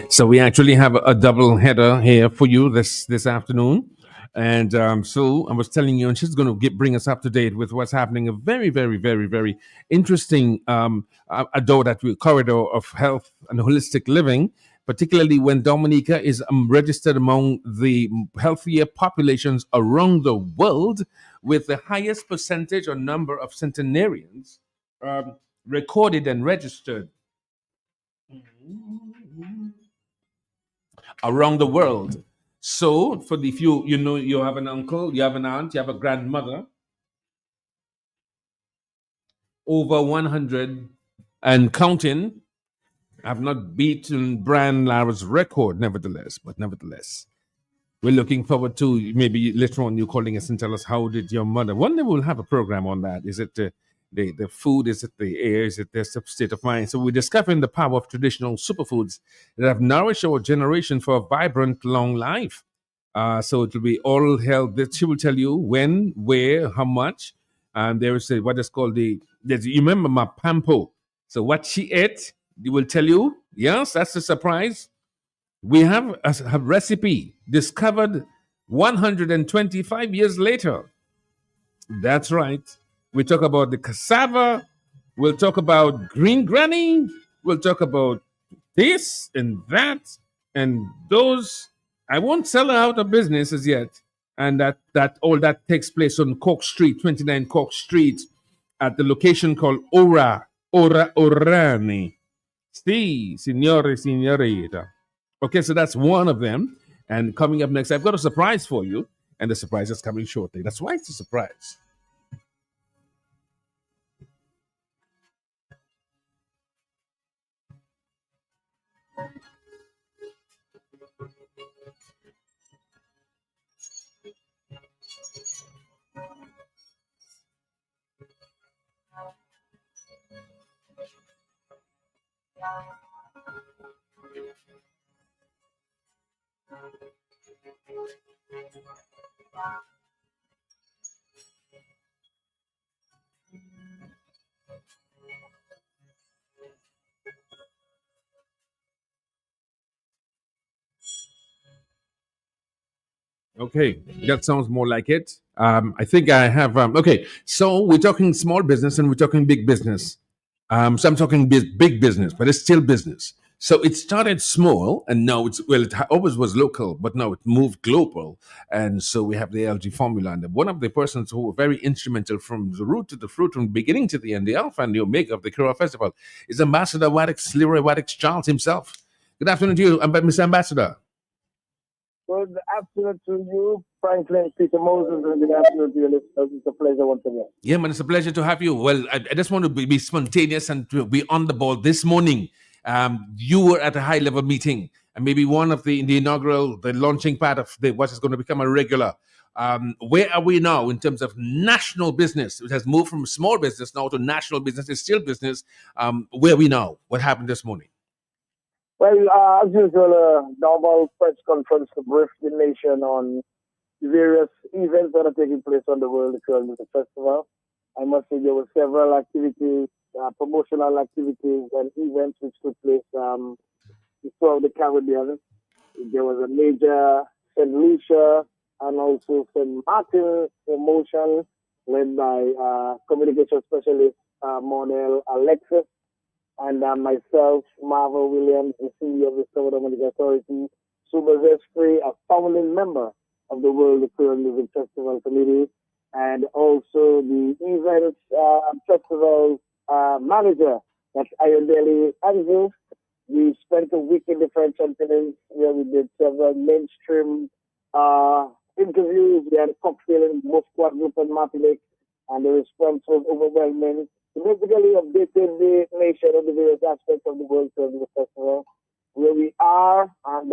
So we actually have a double header here for you this afternoon. And so I was telling you, and she's going to bring us up to date with what's happening. A very, very, very, very interesting corridor of health and holistic living, particularly when Dominica is registered among the healthier populations around the world, with the highest percentage or number of centenarians recorded and registered around the world. So, for the few, you have an uncle, you have an aunt, you have a grandmother, over 100 and counting, have not beaten Brian Lara's record, nevertheless. But nevertheless, we're looking forward to maybe later on you calling us and tell us how did your mother. One day we'll have a program on that. Is it the food? Is it the air? Is it their state of mind? So we're discovering the power of traditional superfoods that have nourished our generation for a vibrant, long life. So it will be oral health. That she will tell you when, where, how much. And there is what is called you remember my pampo. So what she ate, they will tell you. Yes, that's the surprise. We have a recipe discovered 125 years later. That's right. We talk about the cassava. We'll talk about green granny. We'll talk about this and that and those. I won't sell her out of business as yet. And that all that takes place on Cork Street, 29 Cork Street, at the location called Orani. Si, signore, signorita. Okay, so that's one of them. And coming up next, I've got a surprise for you. And the surprise is coming shortly. That's why it's a surprise. Okay, that sounds more like it. I think I have. Okay, so we're talking small business and we're talking big business. So I'm talking big business, but it's still business. So it started small, and now it always was local, but now it moved global. And so we have the LG formula, and one of the persons who were very instrumental from the root to the fruit, from beginning to the end, the alpha and the omega of the Kura Festival, is Ambassador Waddix, Leroy Waddix Charles himself. Good afternoon to you, Mr. Ambassador. Good afternoon to you, Franklin Peter Moses, and good afternoon to your listeners. It's a pleasure once again. Yeah, man, it's a pleasure to have you. Well, I just want to be spontaneous and to be on the ball. This morning, you were at a high-level meeting, and maybe one of the inaugural, the launching part of what is going to become a regular. Where are we now in terms of national business? It has moved from small business now to national business. It's still business. Where are we now? What happened this morning? Well, as usual, a normal press conference to brief the nation on the various events that are taking place on the World Music Festival. I must say there were several activities, promotional activities and events which took place throughout the Caribbean. There was a major St. Lucia and also St. Martin promotion led by communication specialist Monel Alexis. And myself, Marvel Williams, the CEO of the Southern Dominican Authority, Suba Zespri, a founding member of the World Aquarium Music Festival Committee, and also the events festival manager, that's Ayodele Andrew. We spent a week in the French Antilles where we did several mainstream interviews. We had a cocktail in Muscat Group and Martinique, and the response was overwhelming. Basically updated the nation on the various aspects of the World Music Festival, where we are, and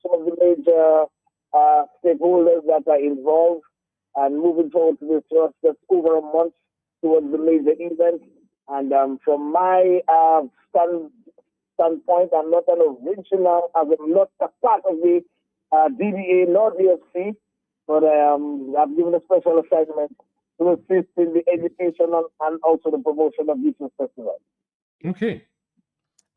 some of the major stakeholders that are involved, and moving forward to this just over a month towards the major event. And from my standpoint, I'm not an original, I'm not a part of the DBA nor DFC, but I've given a special assignment to assist in the education and also the promotion of this festival. Okay.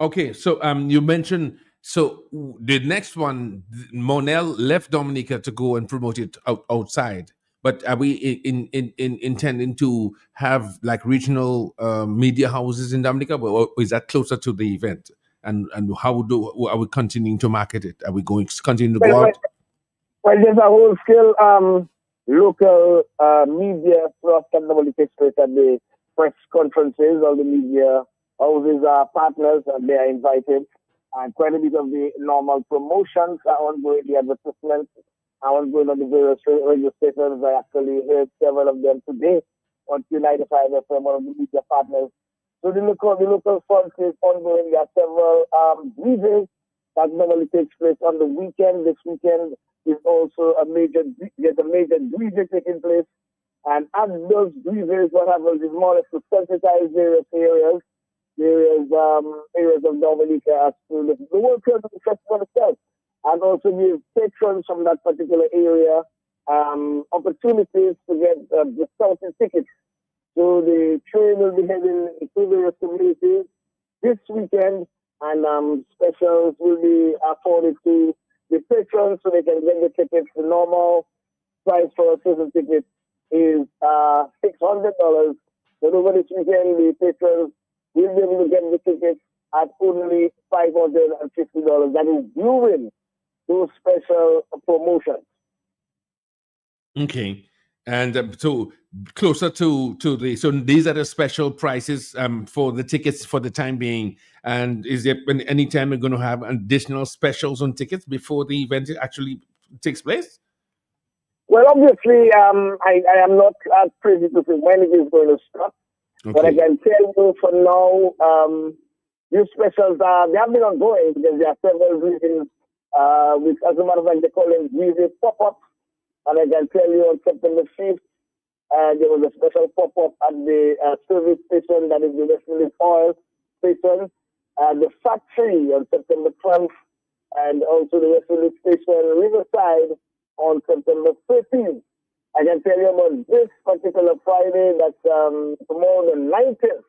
Okay, so you mentioned so the next one, Monel left Dominica to go and promote it outside. But are we in intending to have like regional media houses in Dominica, or is that closer to the event? And how are we continuing to market it? Are we going to continue to Well, go well, out? well, there's a whole scale local media thrust that normally takes place at the press conferences. All the media houses are partners and they are invited. And quite a bit of the normal promotions are ongoing, the advertisements are ongoing on the various radio stations. I actually heard several of them today on Q95 FM, one of the media partners. So the local front is ongoing. There are several briefings that normally takes place on the weekend. This weekend is also there's a major briefing taking place. And at those briefings, what happens is more or less to sensitize various areas of Dominica as to the World Cup of the festival itself, and also give patrons from that particular area opportunities to get discounted tickets. So the train will be heading to various communities this weekend, and specials will be afforded to the patrons so they can get the tickets. The normal price for a season ticket is $600. But over this weekend, the patrons will be able to get the tickets at only $550. That is during those special promotions. Okay. And so closer to the so these are the special prices for the tickets for the time being. And is there any time we're going to have additional specials on tickets before the event actually takes place? Well, obviously, I am not privy to say when it is going to start, but I Okay. can tell you for now, these specials they have been ongoing because there are several reasons, which, as a matter of fact, they call them music pop-ups. And I can tell you on September 5th, there was a special pop-up at the service station that is the Western Oil station, the factory on September 12th, and also the Western Station Riverside on September 13th. I can tell you about this particular Friday, that's tomorrow the 19th,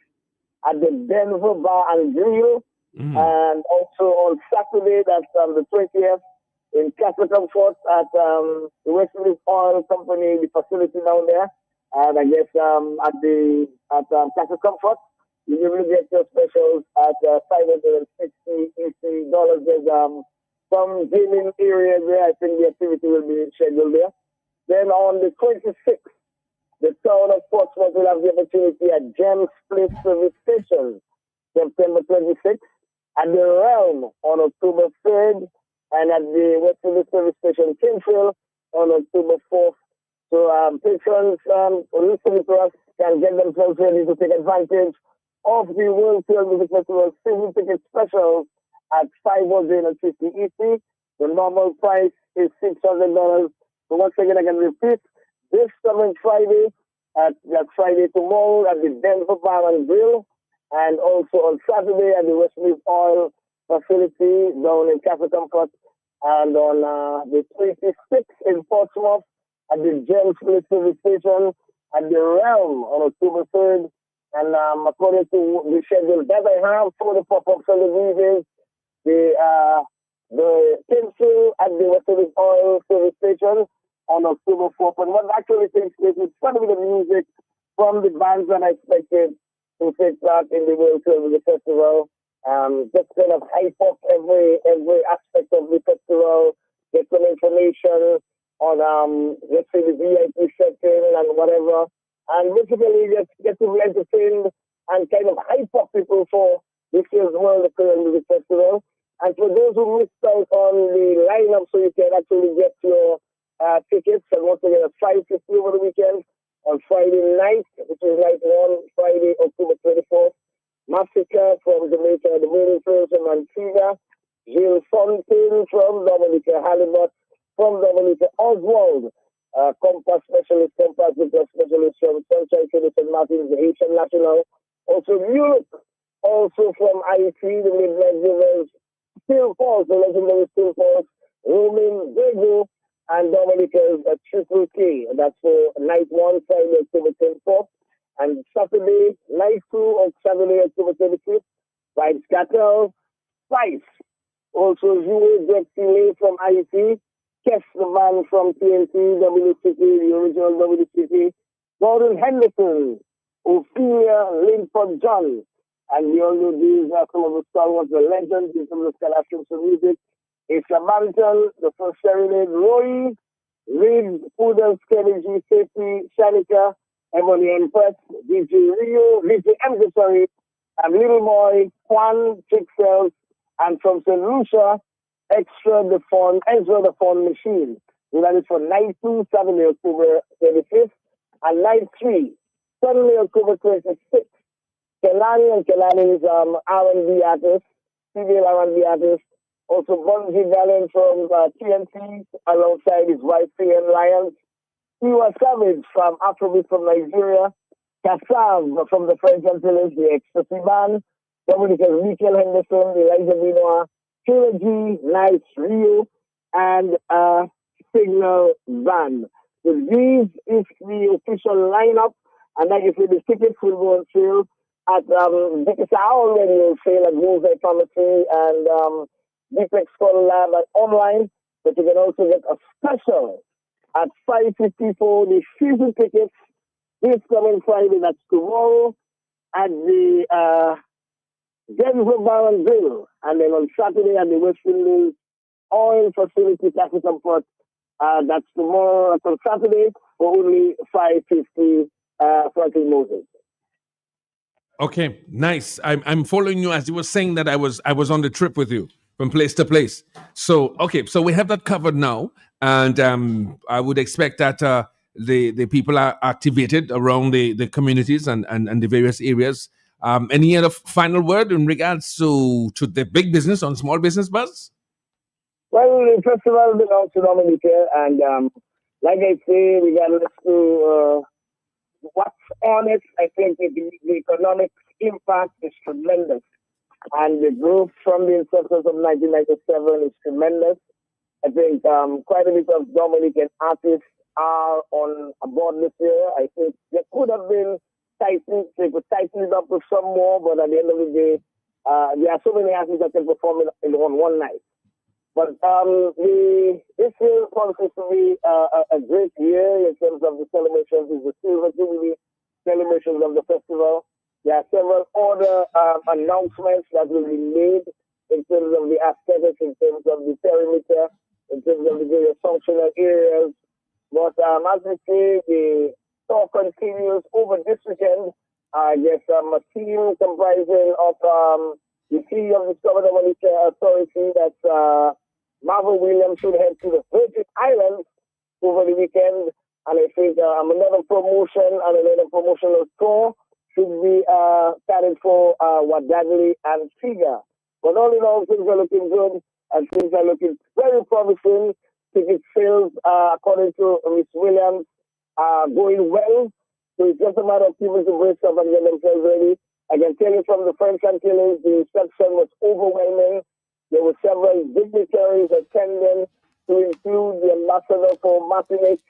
at the Denver Bar and Grill, Mhm. and also on Saturday, that's the 20th, in Castle Comfort at the Western Oil Company, the facility down there. And I guess at Castle Comfort, you will get your specials at $560 There's some gaming areas where I think the activity will be scheduled there. Then on the 26th, the town of Portsmouth will have the opportunity at Gem Split Service Station, September 26th, at the Realm on October 3rd, and at the Western Service Station Kingsville on October 4th. So patrons listening to us can get themselves ready to take advantage of the World Film Music Festival season ticket specials at $550 EC. The normal price is $600. So once again, I can repeat, this coming Friday, that Friday tomorrow at the Denver Bar and Grill, and also on Saturday at the Westmead Oil facility down in Castle Comfort, and on the 26th in Portsmouth at the James Place Service Station at the Realm on October 3rd. And according to the schedule that I have for the pop-ups and the reviews, the pencil at the Western Oil Service Station on October 4th. And what actually takes place is quite a bit of music from the bands that I expected to take part in the World Music Festival. Just kind of hype up every aspect of the festival, get some information on let's say the VIP setting and whatever, and basically just get to be entertained and kind of hype up people for this year's World Music Festival. And for those who missed out on the lineup, so you can actually get your tickets, and once again at 5:50 over the weekend on Friday night, which is night one, Friday, October 24th. Massacre from Jamaica, the Morning Film from Antigua, Jill Fontaine from Dominica, Halibut from Dominica, Oswald, Compass Specialist, Compass Business Specialist from Sunshine City, St. Martin's, the Haitian National, also Europe, also from IT, the Midnight Rivers, Steel Falls, the legendary Steel Falls, Roman Diego, and Dominica's Triple K. That's for night one, Friday, October 24th. And Saturday, night two, on Saturday, October 25th, by Scattel, Spice. Also, Zero Jet Delay from IET. Kes the Van from TNT, WCT, the original WCT. Gordon Henderson. Ophelia Linford John. And we all know these are some of the stalwarts, the legends in some of the scholarships of music. Asa Banton, the first serenade, Roy, Reed, Poodle, Kevin G, Safety, Shanika, Emily Empress, DJ Rio, DJ M, sorry, and Little Boy, Juan, Chixels, and from St. Lucia, Ezra the Phone Machine. That is for night 2, Saturday, October 25th, and night 3, Sunday, October 26th. Kelani and Kelani's R&B artist, female R&B artist. Also, Bonji Valiant from TNT alongside his wife, Ian Lyons. Tiwa Savage from Afrobeat from Nigeria. Kassav from the French Antilles, the Ecstasy Band. Dominica's Michael Henderson, Elijah Vinoa, Taylor G, Nice Rio, and Signal Band. So these is the official lineup, and like I said, the tickets will go on sale at because I already on sale at Bullseye Pharmacy and Deepex Scholar Lab and online, but you can also get a special at $5.50 for the season tickets this coming Friday, that's tomorrow, at the Denver Bar and Grill, and then on Saturday at the West Indies Oil Facility Capital Port. That's tomorrow, that's on Saturday, for only $5.50 Franklin Moses. Okay, nice. I'm following you as you were saying that I was on the trip with you from place to place. So okay, so we have that covered now, and I would expect that the people are activated around the communities and the various areas. Any other final word in regards to the big business on Small Business Buzz? Well, the festival belongs to Dominica, and like I say, we got to what's on it. I think the economic impact is tremendous, and the growth from the inception of 1997 is tremendous. I think quite a bit of Dominican artists are on board this year. I think there could have been they could tighten it up with some more, but at the end of the day, there are so many artists that can perform on one night. But this year promises to be a great year in terms of the celebrations. It's the Silver Jubilee celebrations of the festival. There are several other announcements that will be made in terms of the aesthetics, in terms of the perimeter, in terms of the various functional areas. But as we say, the talk continues over this weekend. There's a team comprising of the CEO of the Southern Malaysia Authority, that's Marvel Williams, should head to the Virgin Islands over the weekend. And I think another promotion and another promotional tour should be started for Wadadley and Figa. But all in all, things are looking good and things are looking very promising. Ticket sales, according to Miss Williams, are going well. So it's just a matter of people to brace up and get themselves ready. I can tell you from the French Antilles, the reception was overwhelming. There were several dignitaries attending, to include the ambassador for Martinique,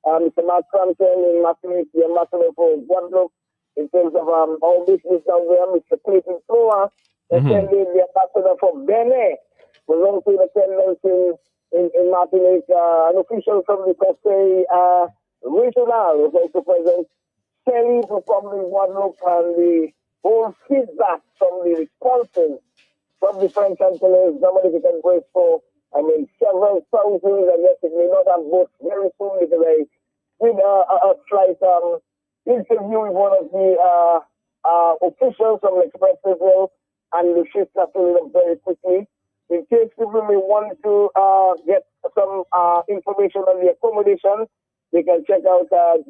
Mr. Mark Crampton in Martinique, the ambassador for Guadeloupe, in terms of all business down there, Mr. Clayton Floa, attending the ambassador for Benin, was also in attendance in Martinique. An official from the Conseil Regional was also present. Kelly performed in Guadeloupe, and the whole feedback from the responses from the French Antilles, Dominic can brace for, several thousands. I guess it may not have booked very soon because I did a slight interview with one of the officials from Express Israel, and the shift has filled up very quickly. In case people may want to get some information on the accommodation, they can check out the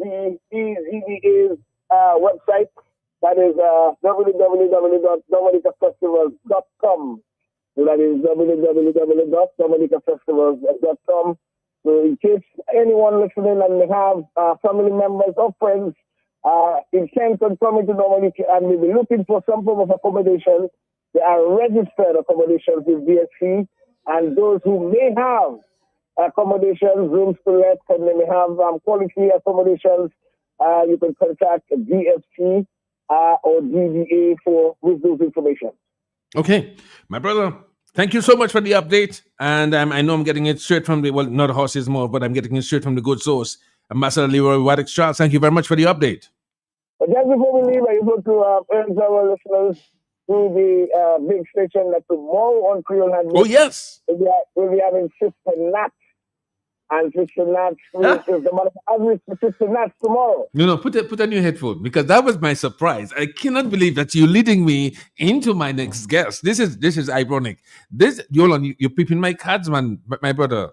ZBA's website. That is www.dominicafestivals.com. So that is www.dominicafestivals.com. So in case anyone listening and may have family members or friends intent on coming to Dominica and may be looking for some form of accommodation, there are registered accommodations with DSC, and those who may have accommodations, rooms to let, and they may have quality accommodations, you can contact DSC or DBA with those information. Okay, my brother, Thank you so much for the update. And I know I'm getting it straight from the, well, not the horse's mouth, but I'm getting it straight from the good source. Ambassador Leroy Waddick Charles, thank you very much for the update. But just before we leave, I want to urge our listeners to the big station that tomorrow on Creole Handbook, Oh, yes. we'll be having Sister Nat. And Sister Nat is the mother of Sister Nat tomorrow. No, put on your headphone, because that was my surprise. I cannot believe that you're leading me into my next guest. This is ironic. You're peeping my cards, man, my brother.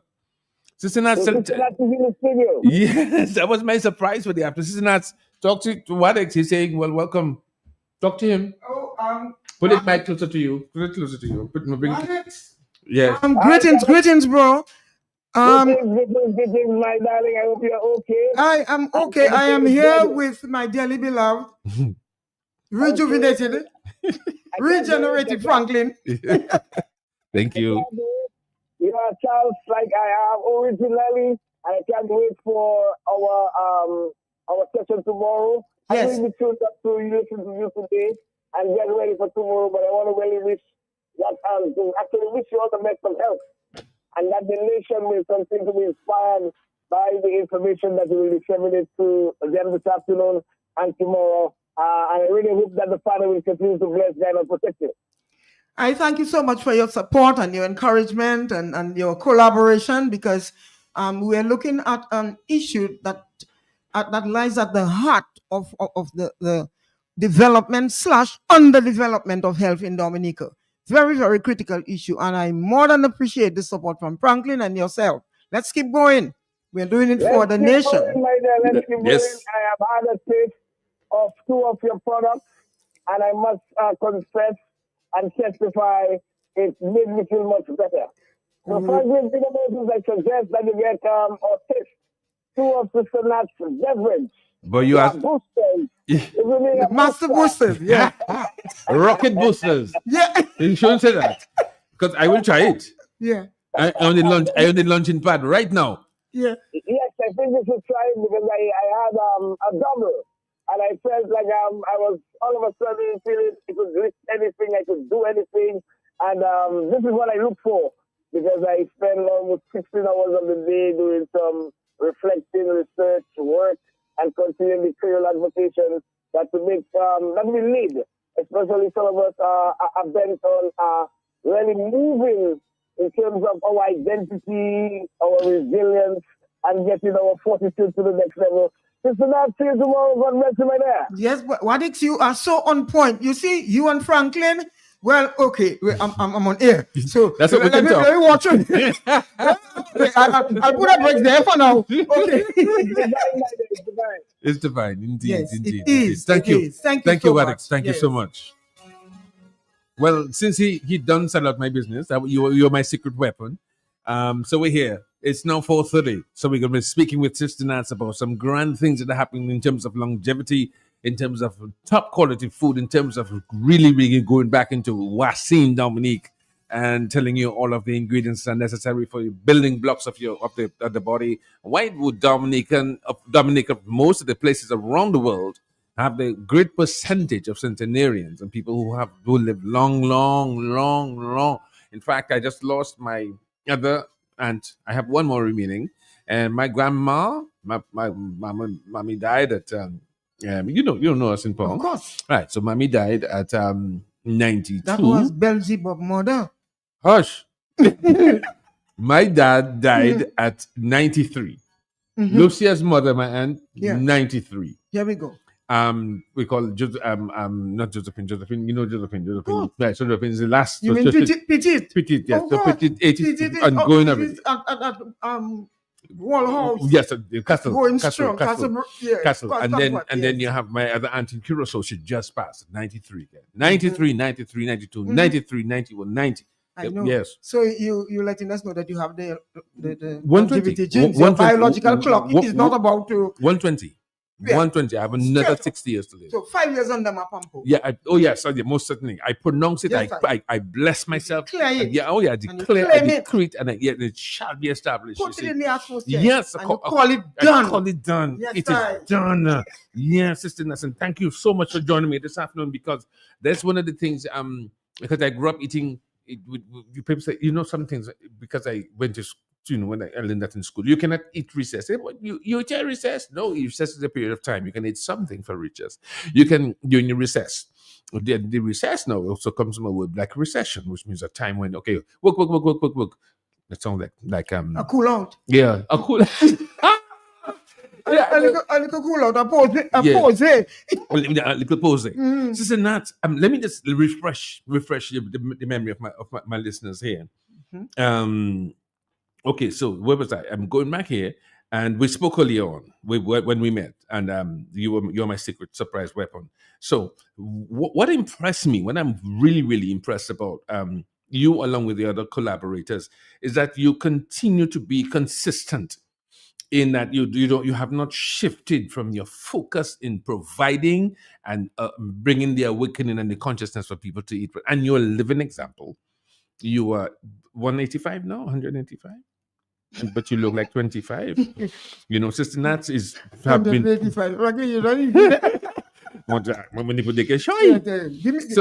Sister Nat, Sister Nat is in the studio. yes, that was my surprise for the after. Sister Nat, talk to Waddick. He's saying, well, welcome. Talk to him. Put it back closer to you. Put it closer to you. Bring it. Yes. Greetings, bro. Greetings, my darling. I hope you're okay. I am okay. I am here with my dearly beloved, rejuvenated, regenerated Franklin. Thank you. You are Charles, like I am originally, and I can't wait for our session tomorrow. Yes. I will be tuned up to listen to you today and get ready for tomorrow. But I want to really wish to actually wish you all the best of health, and that the nation will continue to be inspired by the information that we will disseminate to them this afternoon and tomorrow. And I really hope that the Father will continue to bless, guide, and protect you. I thank you so much for your support and your encouragement and your collaboration, because we are looking at an issue that lies at the heart of the development / underdevelopment of health in Dominica. Very, very critical issue. And I more than appreciate the support from Franklin and yourself. Let's keep going. We're doing it for the nation. Let's keep Yes. going. I have had a taste of 2 of your products, and I must confess and testify it made me feel much better. So, Franklin, I suggest that you get or taste 2 of Sister Nat's beverage. But you are boosters. Master boosters, yeah. rocket boosters. Yeah. You shouldn't say that, because I will try it. Yeah. I on the launching pad right now. Yeah. Yes, I think you should try it, because I had a double, and I felt like I was all of a sudden feeling I could lift anything, I could do anything, and this is what I look for, because I spend almost 16 hours of the day doing some reflecting, research, work, and continuing the Creole advocacy that to make that we need, especially some of us are bent on really moving in terms of our identity, our resilience, and getting our fortitude to the next level. Sister Nat, see you tomorrow. God bless you, my dear. Yes, but Waddick, you are so on point. You see, you and Franklin. Well, okay, I'm on air, so That's what we can talk. let me watch it. I'll put a break there for now. Okay. It's divine, indeed. Yes, indeed. it is. Thank It you. is. Thank you Thank you, so Waddick. much. Thank you Yes. so much. Well, since he done sell out my business, you're my secret weapon. So we're here. It's now 4:30. So we're going to be speaking with Sister Nats about some grand things that are happening in terms of longevity, in terms of top quality food, in terms of really, really going back into Wasim Dominique and telling you all of the ingredients that are necessary for your building blocks of the body. Why would Dominica, most of the places around the world, have the great percentage of centenarians and people who live long, long, long, long? In fact, I just lost my other aunt. I have one more remaining, and my grandma, my mommy died at you know us in Paul. Of course. Right. So mommy died at 92. That was Beelzebub mother. Hush. My dad died at 93. Lucia's mother, my aunt, Yeah. 93. Here we go. We call it not Josephine. You know Josephine. Right, so Josephine is the last. You so mean just- Petit? Petit, yes. Oh, So God. Petit, 80 Petit and going every Petit at Wall House. Yes, the castle. Going castle, strong. castle. Yeah. Castle. And then yes. you have my other aunt in Curacao. She just passed 93. 93, 93, 92, 93, 91, 90. I know. Yes. So you're letting us know that you have the 120. longevity genes. Your 120. biological clock. It is not about to. 120. Yeah. 120. I have another Straight. 60 years to live. So 5 years under my pampo. Yeah. Most certainly. I pronounce it. Yes, I bless myself. Declare it. Yeah. Oh yeah. And you Declare. I claim it. decree it, and it shall be established. Put you it see. in the atmosphere. Yes, And you call it I done. call it done. Yes, It sir. is done. Yes, Sister Nelson. Thank you so much for joining me this afternoon, because that's one of the things. Because I grew up eating people say, some things, because I went to when I learned that in school, you cannot eat recess. What, you eat a recess? No, recess is a period of time. You can eat something for recess. You can during your recess. The recess now also comes from a word like recession, which means a time when work. That sounds like A cool out. yeah, a cool. A little cool out. A pause. Yeah. Pause. A little posing. Sister Nat, let me just refresh the memory of my listeners here. Okay, so where was I? I'm going back here, and we spoke earlier on when we met, and you're my secret surprise weapon. So what impressed me, what I'm really impressed about you along with the other collaborators, is that you continue to be consistent in that you have not shifted from your focus in providing and bringing the awakening and the consciousness for people to eat. And you're a living example. You are 185 now, 185, but you look like 25. Sister Nats have been. 185. When you put the show,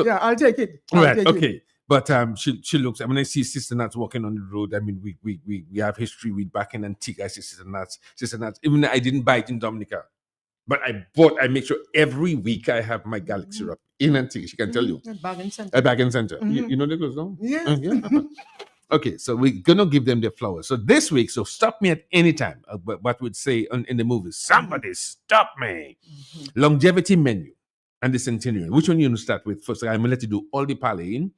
yeah, I'll take it. Okay. But she looks. When I see Sister Nats walking on the road, I mean, we have history. We back in Antigua. I see Sister Nats. Even though I didn't buy it in Dominica, but I make sure every week I have my garlic syrup in Antigua. She can tell you. Bag and center. A bag and center. You know the goes no? Yeah. Yeah. Okay, so we're gonna give them their flowers. So this week, so stop me at any time. What would say in the movie? Somebody stop me. Longevity menu and the centenarian. Which one you want to start with first? I'm gonna let you do all the parlaying.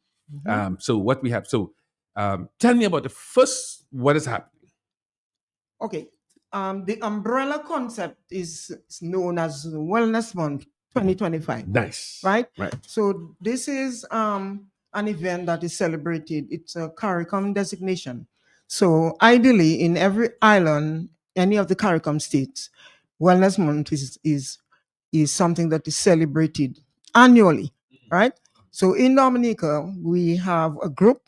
So what we have. So tell me about the first. What is happening? Okay. The umbrella concept is known as Wellness Month 2025. Nice. Right? Right. So this is an event that is celebrated. It's a CARICOM designation. So ideally, in every island, any of the CARICOM states, Wellness Month is something that is celebrated annually, right? So in Dominica, we have a group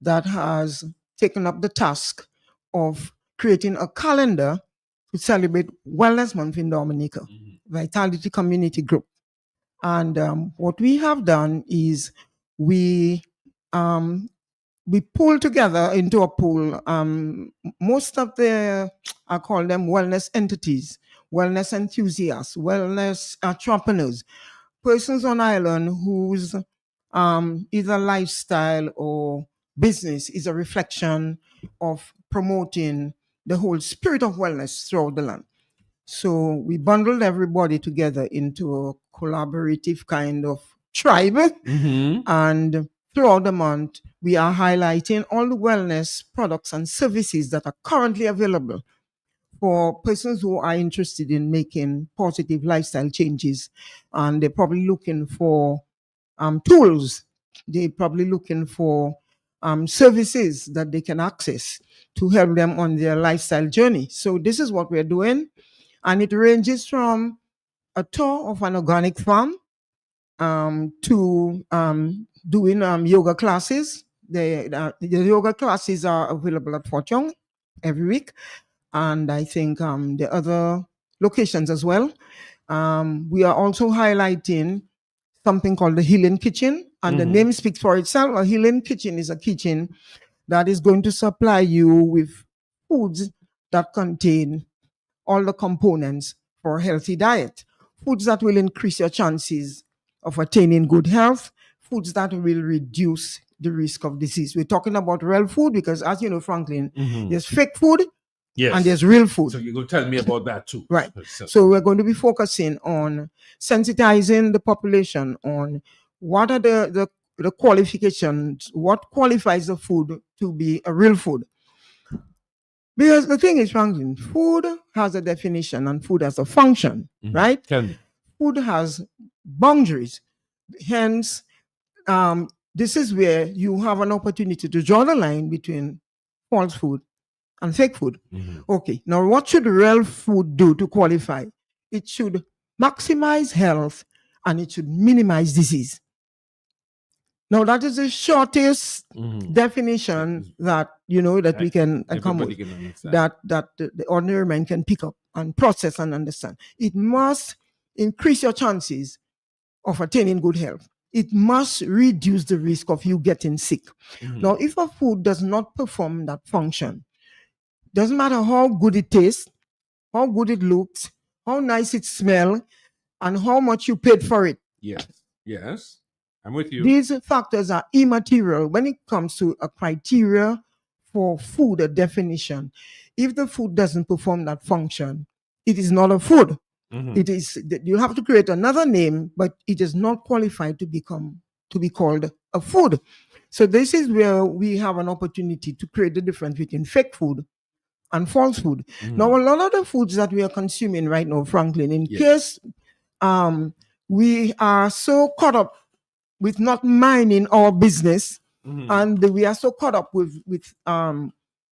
that has taken up the task of creating a calendar to celebrate Wellness Month in Dominica, Vitality Community Group. And what we have done is we pull together into a pool most of the, I call them wellness entities, wellness enthusiasts, wellness entrepreneurs, persons on island whose either lifestyle or business is a reflection of promoting the whole spirit of wellness throughout the land. So we bundled everybody together into a collaborative kind of tribe. And throughout the month, we are highlighting all the wellness products and services that are currently available for persons who are interested in making positive lifestyle changes. And they're probably looking for tools. They're probably looking for services that they can access to help them on their lifestyle journey. So this is what we're doing. And it ranges from a tour of an organic farm to doing yoga classes. The yoga classes are available at Fort Young every week. And I think the other locations as well. We are also highlighting something called the Healing Kitchen. And the name speaks for itself. A Healing Kitchen is a kitchen that is going to supply you with foods that contain all the components for a healthy diet. Foods that will increase your chances of attaining good health. Foods that will reduce the risk of disease. We're talking about real food because, as you know, Franklin, there's fake food and there's real food. So you're going to tell me about that too. Right. So we're going to be focusing on sensitizing the population on what are the qualifications, what qualifies the food to be a real food. Because the thing is, Franklin, food has a definition and food has a function, right? Tell me. Food has boundaries. Hence, this is where you have an opportunity to draw the line between false food and fake food. Okay, now what should real food do to qualify? It should maximize health and it should minimize disease. Now that is the shortest definition that that we can come with, that the ordinary man can pick up and process and understand. It must increase your chances of attaining good health. it must reduce the risk of you getting sick. Mhm. Now, if a food does not perform that function, doesn't matter how good it tastes, how good it looks, how nice it smells, and how much you paid for it. Yes. Yes. I'm with you. These factors are immaterial when it comes to a criteria for food, a definition. If the food doesn't perform that function, it is not a food. Mhm. It is, you have to create another name, but it is not qualified to be called a food. So this is where we have an opportunity to create the difference between fake food and false food. Mhm. Now, a lot of the foods that we are consuming right now, Franklin, in Yes. case we are so caught up with not minding our business, Mhm. and we are so caught up with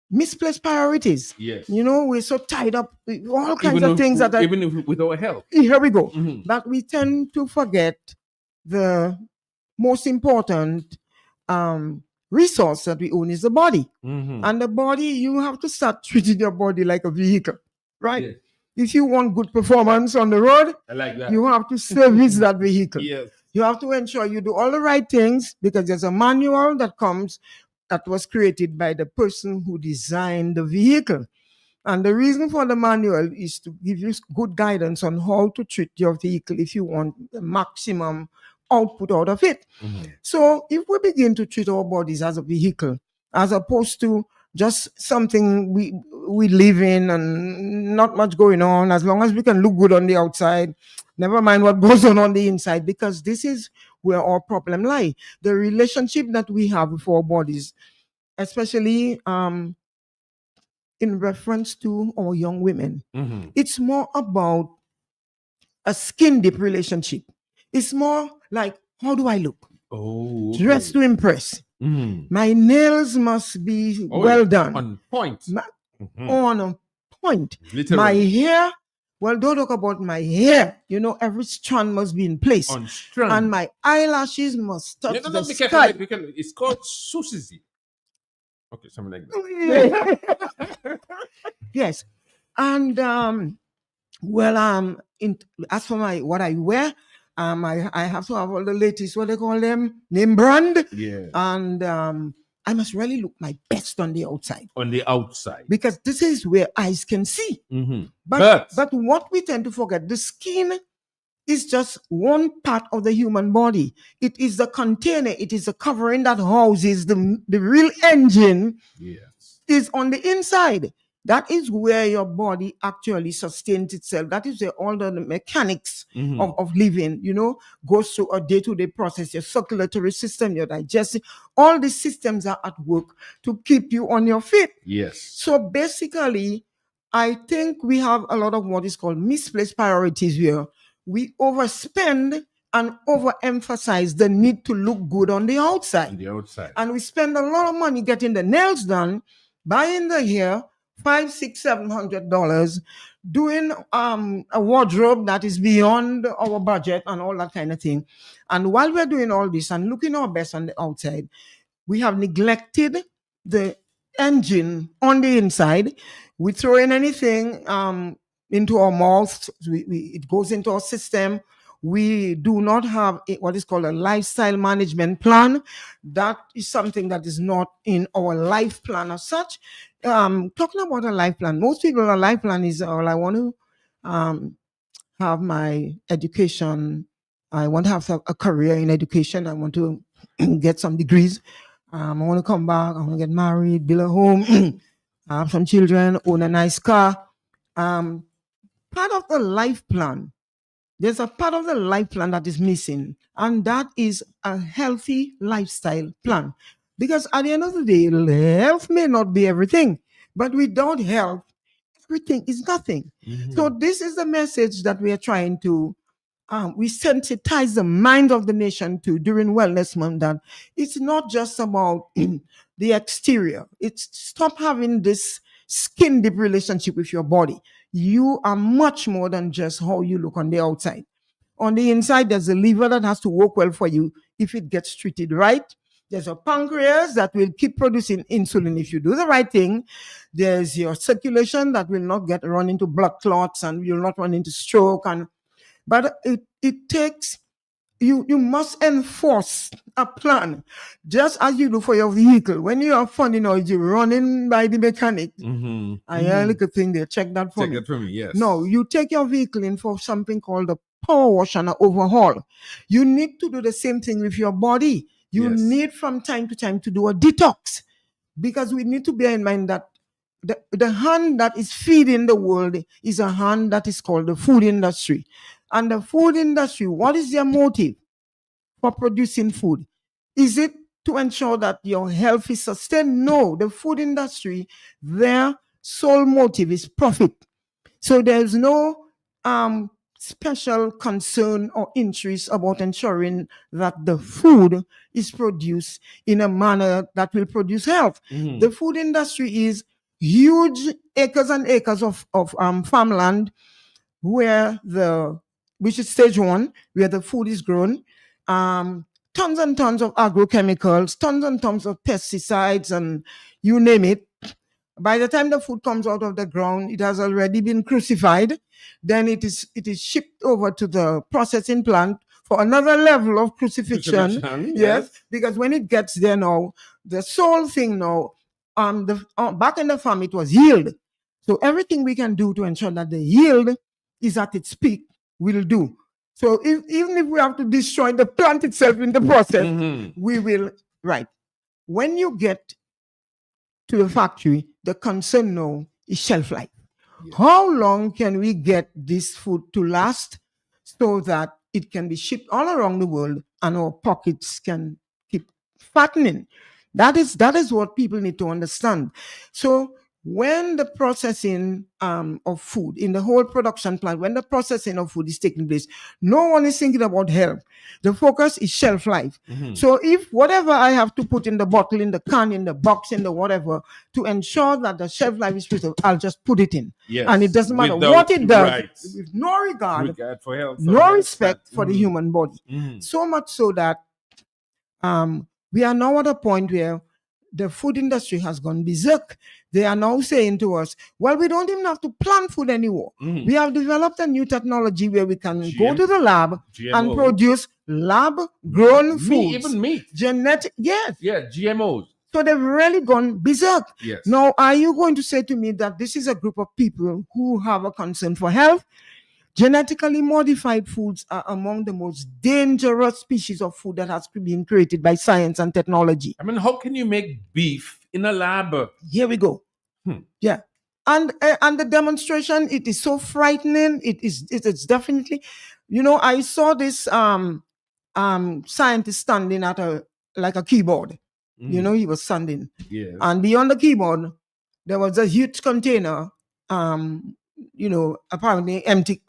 misplaced priorities. Yes. You know, we're so tied up with all kinds Even of things that are, even if with our health. here we go, Mhm. that we tend to forget the most important resource that we own is the body. Mhm. And the body, you have to start treating your body like a vehicle, right? Yes. If you want good performance on the road, I like that. you have to service that vehicle. Yes. You have to ensure you do all the right things, because there's a manual that was created by the person who designed the vehicle. And the reason for the manual is to give you good guidance on how to treat your vehicle if you want the maximum output out of it. Mhm. So if we begin to treat our bodies as a vehicle, as opposed to just something we live in and not much going on, as long as we can look good on the outside, never mind what goes on the inside, because this is where our problem lie. The relationship that we have with our bodies, especially in reference to our young women, Mhm. it's more about a skin deep relationship. It's more like, how do I look? Oh. Dress to impress. Mhm. My nails must be Oh, well done, on point. Ma- Mhm. on a point. Literally. My hair, well, don't talk about my hair. You know, every strand must be in place. On strand. And my eyelashes must touch No, the be careful. sky. Be careful. It's called Susie. Okay, something like that. Yes. And as for what I wear, I have to have all the latest, what they call them, name brand. Yeah. And I must really look my best on the outside, On the outside. because this is where eyes can see. Mhm. But what we tend to forget, the skin is just one part of the human body. It is the container, it is the covering that houses the real engine Yes. is on the inside. That is where your body actually sustains itself. That is where all the mechanics Mhm. of living, goes through a day-to-day process. Your circulatory system, your digestive, all these systems are at work to keep you on your feet. Yes. So basically, I think we have a lot of what is called misplaced priorities here. We overspend and overemphasize the need to look good on the outside. On the outside. And we spend a lot of money getting the nails done, buying the hair, $500, $600, $700, doing a wardrobe that is beyond our budget and all that kind of thing. And while we're doing all this and looking our best on the outside, we have neglected the engine on the inside. We throw in anything into our mouth, it goes into our system. We do not have what is called a lifestyle management plan. That is something that is not in our life plan as such. Talking about a life plan, most people, a life plan is, well, I want to have my education. I want to have a career in education. I want to get some degrees. I want to come back. I want to get married, build a home, have some children, own a nice car. Part of the life plan, there's a part of the life plan that is missing, and that is a healthy lifestyle plan. Because at the end of the day, health may not be everything, but without health, everything is nothing. Mhm. So this is the message that we are trying to we sensitize the mind of the nation to during Wellness Month, that it's not just about the exterior. It's stop having this skin deep relationship with your body. You are much more than just how you look on the outside. On the inside, there's a liver that has to work well for you if it gets treated right. There's a pancreas that will keep producing insulin if you do the right thing. There's your circulation that will not run into blood clots and you'll not run into stroke. But it takes you must enforce a plan, just as you do for your vehicle. When you are finding out you're running by the mechanic, I hear a little thing there, check that for Check me. it for me, yes. No, you take your vehicle in for something called a power wash and an overhaul. You need to do the same thing with your body. You Yes. need from time to time to do a detox, because we need to bear in mind that the hand that is feeding the world is a hand that is called the food industry. And the food industry, what is their motive for producing food? Is it to ensure that your health is sustained? No, the food industry, their sole motive is profit. So there's no special concern or interest about ensuring that the food is produced in a manner that will produce health. The food industry is huge acres and acres of farmland which is stage one, where the food is grown. Tons and tons of agrochemicals, tons and tons of pesticides, and you name it. By the time the food comes out of the ground, it has already been crucified. Then it is shipped over to the processing plant for another level of crucifixion. Yes, because when it gets there now, the sole thing now, back in the farm, it was yield. So everything we can do to ensure that the yield is at its peak, we'll do. So even if we have to destroy the plant itself in the process, we will. Right. When you get to the factory, the concern now is shelf life. Yes. How long can we get this food to last so that it can be shipped all around the world and our pockets can keep fattening? That is what people need to understand. So when the processing of food in the whole production plant, when the processing of food is taking place, no one is thinking about health. The focus is shelf life. So if whatever I have to put in the bottle, in the can, in the box, in the whatever, to ensure that the shelf life is preserved, I'll just put it in. Yes. And it doesn't matter what it does, with no regard for health, no respect for the human body. So much so that we are now at a point where the food industry has gone berserk. They are now saying to us, well, we don't even have to plant food anymore. We have developed a new technology where we can go to the lab and produce lab-grown foods. Even meat. Genetic, yes. Yeah, GMOs. So they've really gone berserk. Yes. Now, are you going to say to me that this is a group of people who have a concern for health? Genetically modified foods are among the most dangerous species of food that has been created by science and technology. I mean, how can you make beef in a lab? Here we go. Yeah. And the demonstration, it is so frightening. It is definitely, I saw this scientist standing at a keyboard. He was standing. Yes. And beyond the keyboard, there was a huge container, apparently empty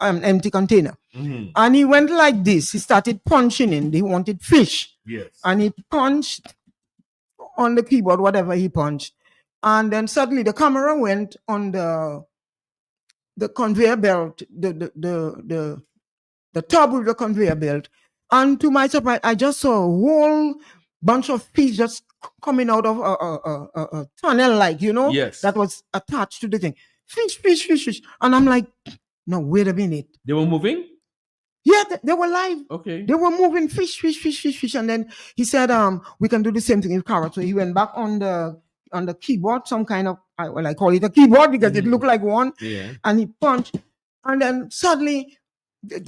container. And he went like this. He started punching in. He wanted fish. Yes. And he punched on the keyboard, whatever he punched. And then suddenly the camera went on the conveyor belt, the tub with the conveyor belt. And to my surprise, I just saw a whole bunch of fish just coming out of a tunnel, Yes. that was attached to the thing. Fish. And I'm like, no, wait a minute. They were moving? Yeah, they were live. Okay. They were moving fish. And then he said, we can do the same thing with carrots. So he went back on the keyboard, some kind of, I call it a keyboard because it looked like one. Yeah. And he punched. And then suddenly, the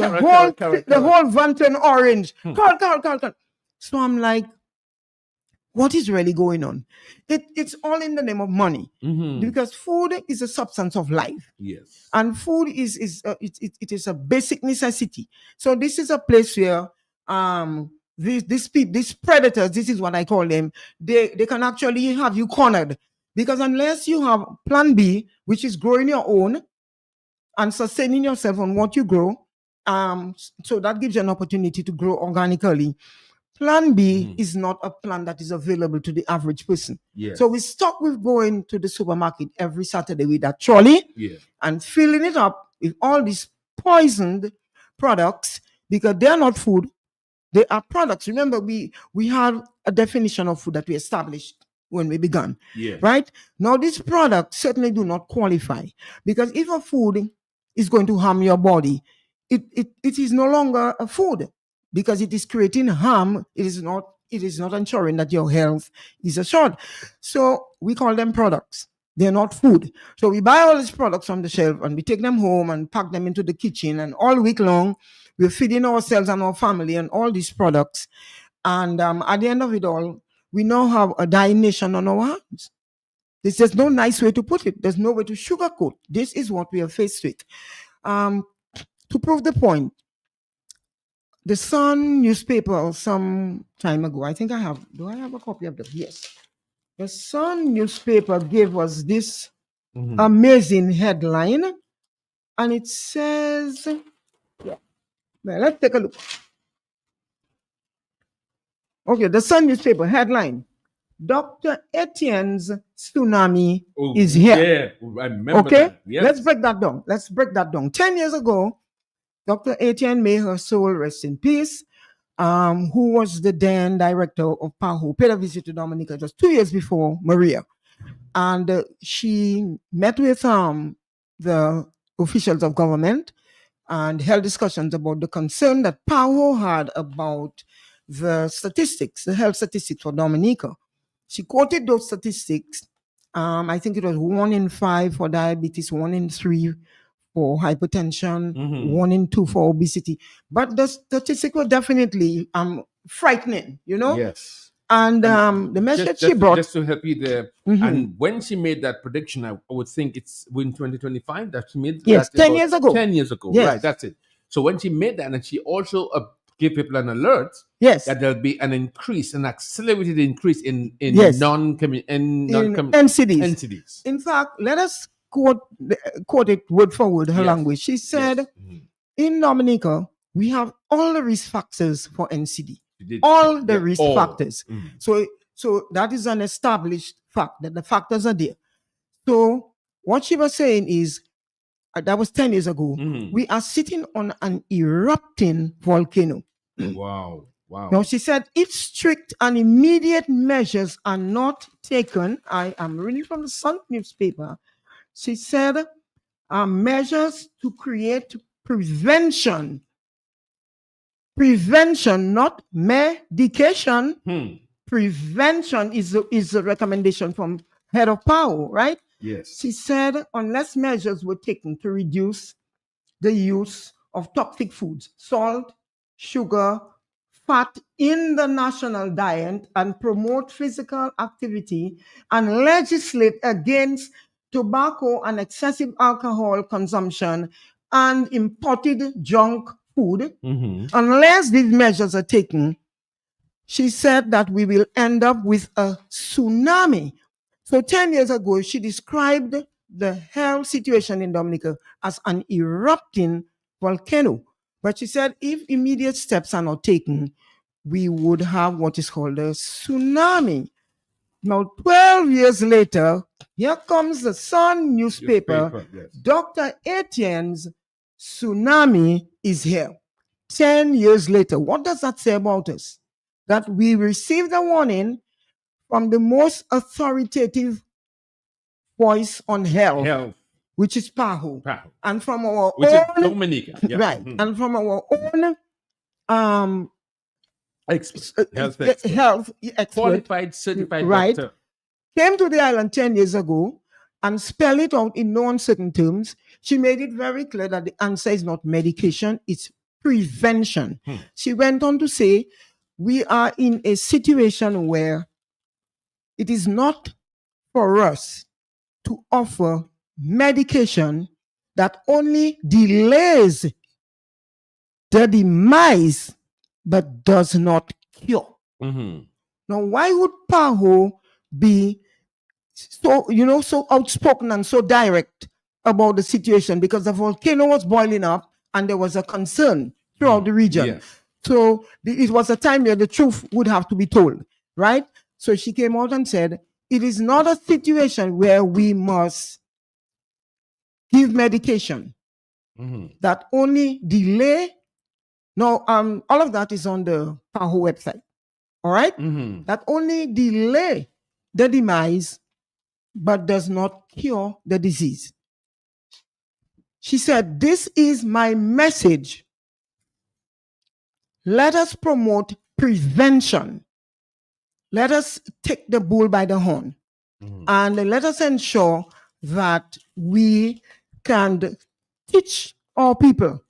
Carrot. whole van turned orange. Carrot. So I'm like, what is really going on? It's all in the name of money, because food is a substance of life. Yes. And food is a basic necessity. So this is a place where these predators, this is what I call them, they can actually have you cornered, because unless you have plan B, which is growing your own and sustaining yourself on what you grow, so that gives you an opportunity to grow organically. Plan B is not a plan that is available to the average person. Yes. So we stuck with going to the supermarket every Saturday with that trolley and filling it up with all these poisoned products, because they are not food, they are products. Remember, we had a definition of food that we established when we began. Yes. Right? Now, these products certainly do not qualify, because if a food is going to harm your body, it is no longer a food. because it is creating harm. It is not ensuring that your health is assured. So we call them products. They're not food. So we buy all these products from the shelf and we take them home and pack them into the kitchen, and all week long we're feeding ourselves and our family and all these products. And at the end of it all, we now have a dying nation on our hands. There's no nice way to put it. There's no way to sugarcoat. This is what we are faced with. To prove the point, the Sun newspaper some time ago, I think do I have a copy of that? Yes. The Sun newspaper gave us this amazing headline, and it says, well, let's take a look. Okay, the Sun newspaper headline: Dr. Etienne's tsunami is here. Yeah, I remember Okay, that. Yes. let's break that down. 10 years ago, Dr. Etienne, may her soul rest in peace, who was the then director of PAHO, paid a visit to Dominica just 2 years before Maria. And she met with the officials of government and held discussions about the concern that PAHO had about the statistics, the health statistics for Dominica. She quoted those statistics. I think it was 1 in 5 for diabetes, 1 in 3 for hypertension, 1 in 2 for obesity. But the statistics were definitely frightening, Yes. And the message she brought... Just to help you there, and when she made that prediction, I would think it's in 2025 that she made yes, that 10 years ago. 10 years ago, yes. Right, that's it. So when she made that, and she also gave people an alert yes. that there'll be an increase, an accelerated increase in yes. NCDs. In fact, let us quote it word for word, her language. She said, in Dominica, we have all the risk factors for NCD. All the risk factors. So that is an established fact, that the factors are there. So what she was saying is, that was 10 years ago, we are sitting on an erupting volcano. Wow. Now, she said, if strict and immediate measures are not taken, I am reading from the Sun newspaper, she said, measures to create prevention, not medication. Prevention is a recommendation from head of PAHO, right? Yes. She said, unless measures were taken to reduce the use of toxic foods, salt, sugar, fat in the national diet, and promote physical activity, and legislate against tobacco and excessive alcohol consumption and imported junk food, unless these measures are taken, she said that we will end up with a tsunami. So 10 years ago, she described the health situation in Dominica as an erupting volcano. But she said if immediate steps are not taken, we would have what is called a tsunami. Now, 12 years later, here comes the Sun newspaper. Yes. Dr. Etienne's tsunami is here. 10 years later. What does that say about us? That we received a warning from the most authoritative voice on health. Which is PAHO. And from our own... Dominica. Yeah. Right. And from our own... health expert, qualified, certified doctor, came to the island 10 years ago and spelled it out in no uncertain terms. She made it very clear that the answer is not medication, it's prevention. She went on to say, we are in a situation where it is not for us to offer medication that only delays the demise but does not cure. Now, why would PAHO be so outspoken and so direct about the situation? Because the volcano was boiling up and there was a concern throughout the region. Yes. So it was a time where the truth would have to be told, right? So she came out and said, it is not a situation where we must give medication that only delay. No, all of that is on the PAHO website. All right? That only delay the demise, but does not cure the disease. She said, this is my message. let us promote prevention. Let us take the bull by the horn. And let us ensure that we can teach our people,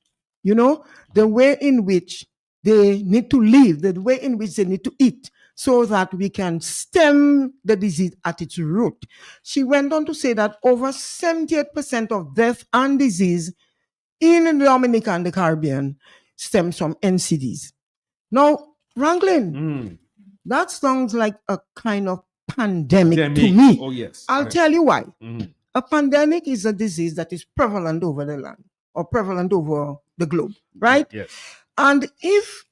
the way in which they need to live, the way in which they need to eat, so that we can stem the disease at its root. She went on to say that over 78% of death and disease in the Dominican and the Caribbean stems from NCDs. Now, Franklin, that sounds like a kind of pandemic to me. Oh, yes. I'll tell you why. A pandemic is a disease that is prevalent over the land or prevalent over the globe, right? Yes. And if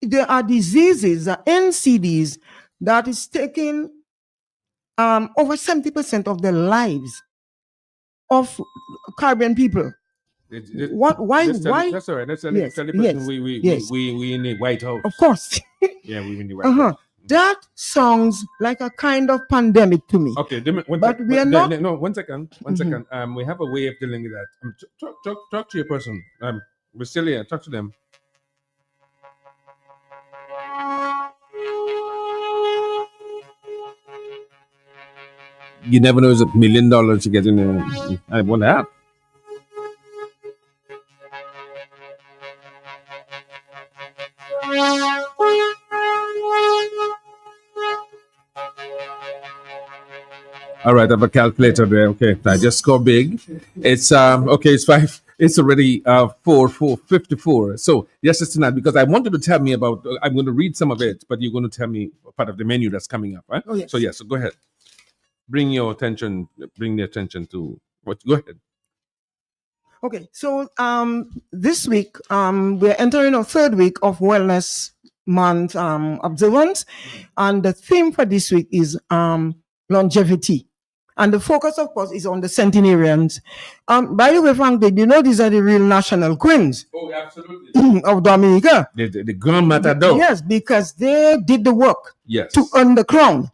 there are diseases, NCDs, that is taking over 70% of the lives of Caribbean people. Why? That's all right. That's Yes, tell the yes, person we yes. in the White House. Of course. Yeah, we in the White House. That sounds like a kind of pandemic to me. Okay, we are not. No, 1 second. 1 second. We have a way of dealing with that. Talk to your person. We're still here. Talk to them. You never know, it's $1 million to get in there. I want that. All right, I have a calculator there. Okay, I just score big. It's okay. It's 5. It's already 4:54. So yes, it's tonight because I wanted to tell me about. I'm going to read some of it, but you're going to tell me part of the menu that's coming up, right? Oh, yes. So yes, so go ahead. Bring the attention to what. Go ahead. Okay, so this week we're entering our 3rd week of Wellness Month observance, and the theme for this week is longevity. And the focus, of course, is on the centenarians. By the way, Frank, did you know these are the real national queens? Oh, absolutely. Of Dominica? The Grand Matador. Yes, because they did the work to earn the crown.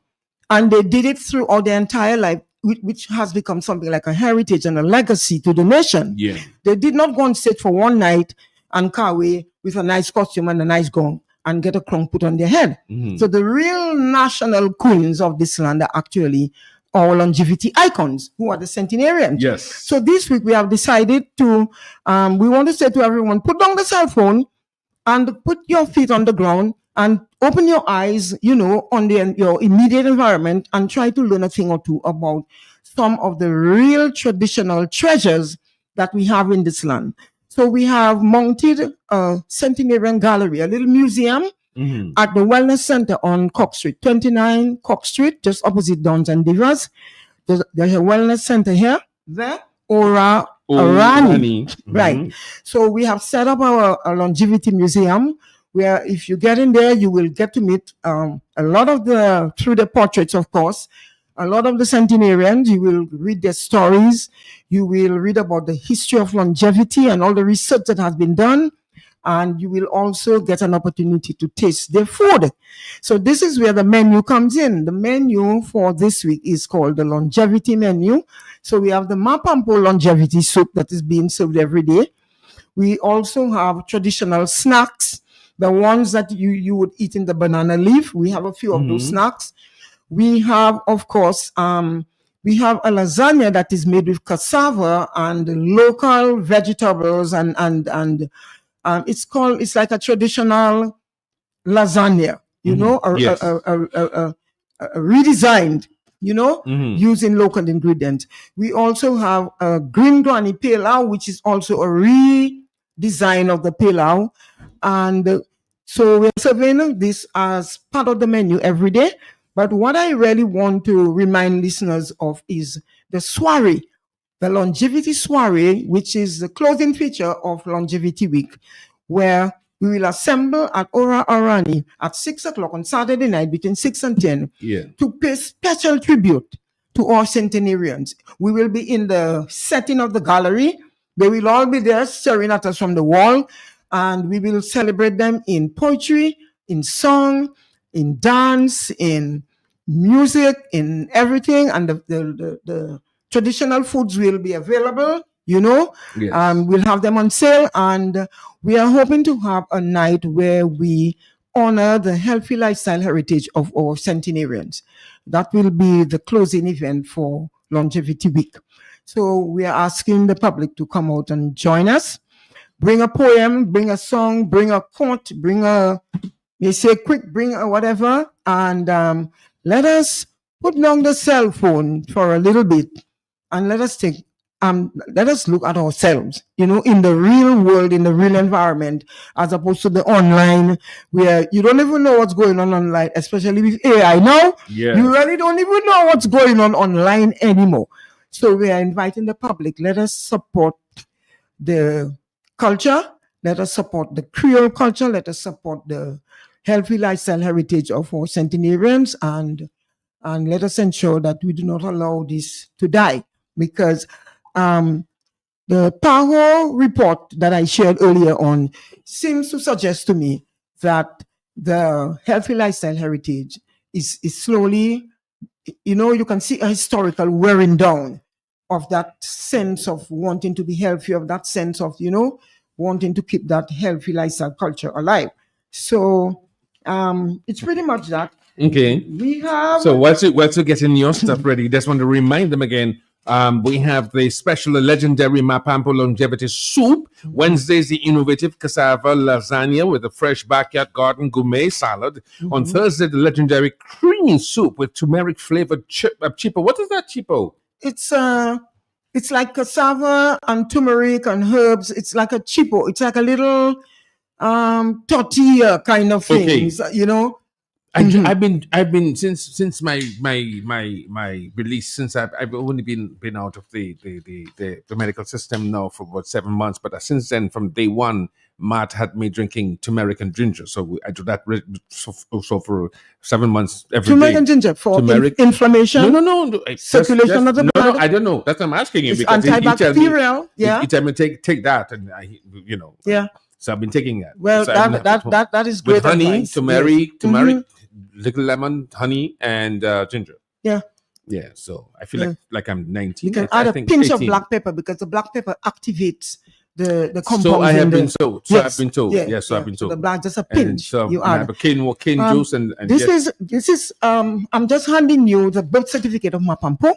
And they did it throughout their entire life, which has become something like a heritage and a legacy to the nation. Yeah. They did not go and sit for one night and car away with a nice costume and a nice gown and get a crown put on their head. So the real national queens of this land are actually our longevity icons, who are the centenarians. Yes. So this week we have decided to, we want to say to everyone, put down the cell phone and put your feet on the ground and open your eyes, on your immediate environment and try to learn a thing or two about some of the real traditional treasures that we have in this land. So we have mounted a centenarian gallery, a little museum at the Wellness Center on Cox Street, 29 Cox Street, just opposite Dons and Divas. There's a Wellness Center here, there, Orani. Right. So we have set up our longevity museum, where if you get in there, you will get to meet a lot of through the portraits, of course, a lot of the centenarians. You will read their stories. You will read about the history of longevity and all the research that has been done. And you will also get an opportunity to taste their food. So this is where the menu comes in. The menu for this week is called the longevity menu. So we have the Mapampo longevity soup that is being served every day. We also have traditional snacks, the ones that you would eat in the banana leaf. We have a few of those snacks. We have, of course, we have a lasagna that is made with cassava and local vegetables and it's like a traditional lasagna, redesigned, using local ingredients. We also have a green granny pilau, which is also a redesign of the pilau. And so we're serving this as part of the menu every day. But what I really want to remind listeners of is the soiree, the longevity soiree, which is the closing feature of Longevity Week, where we will assemble at Ora Arani at 6 o'clock on Saturday night between 6 and 10 to pay special tribute to our centenarians. We will be in the setting of the gallery. They will all be there staring at us from the wall, and we will celebrate them in poetry, in song, in dance, in music, in everything. And the traditional foods will be available. Yes. We'll have them on sale, and we are hoping to have a night where we honor the healthy lifestyle heritage of our centenarians. That will be the closing event for Longevity Week. So we are asking the public to come out and join us. Bring a poem, bring a song, bring a quote, bring a whatever, and let us put down the cell phone for a little bit, and let us look at ourselves, in the real world, in the real environment, as opposed to the online, where you don't even know what's going on online, especially with AI now. Yes. You really don't even know what's going on online anymore. So we are inviting the public. Let us support the culture. Let us support the Creole culture. Let us support the healthy lifestyle heritage of our centenarians, and let us ensure that we do not allow this to die, because the PAHO report that I shared earlier on seems to suggest to me that the healthy lifestyle heritage is slowly, you can see a historical wearing down of that sense of wanting to be healthy, of that sense of, wanting to keep that healthy lifestyle culture alive. So it's pretty much that. Okay. We have... So whilst you're getting your stuff ready, just want to remind them again, we have the special legendary Mapampo longevity soup. Wednesdays, the innovative cassava lasagna with a fresh backyard garden gourmet salad. On Thursday, the legendary creamy soup with turmeric flavored chipo. What is that chipo? It's like cassava and turmeric and herbs. It's like a chipo. It's like a little tortilla kind of thing. Okay. I've been since my release, since I've only been out of the medical system now for about 7 months, but since then, from day one, Matt had me drinking turmeric and ginger, so I do that so for 7 months every day. Turmeric and ginger for inflammation. No. Circulation of the blood. No, I don't know. That's what I'm asking you, it's because antibacterial. He tell me take that, and Yeah. So I've been taking that. Well, so that is great. With honey, advice. turmeric, little lemon, honey, and ginger. Yeah. Yeah. So I feel like I'm 19. You can add a pinch 18. Of black pepper, because the black pepper activates the compounds. So I have been told. So yes. I've been told. Yeah. Yes. So I've been told. So the black, just a pinch. And so you I add. have a cane juice and this is I'm just handing you the birth certificate of Mapampo.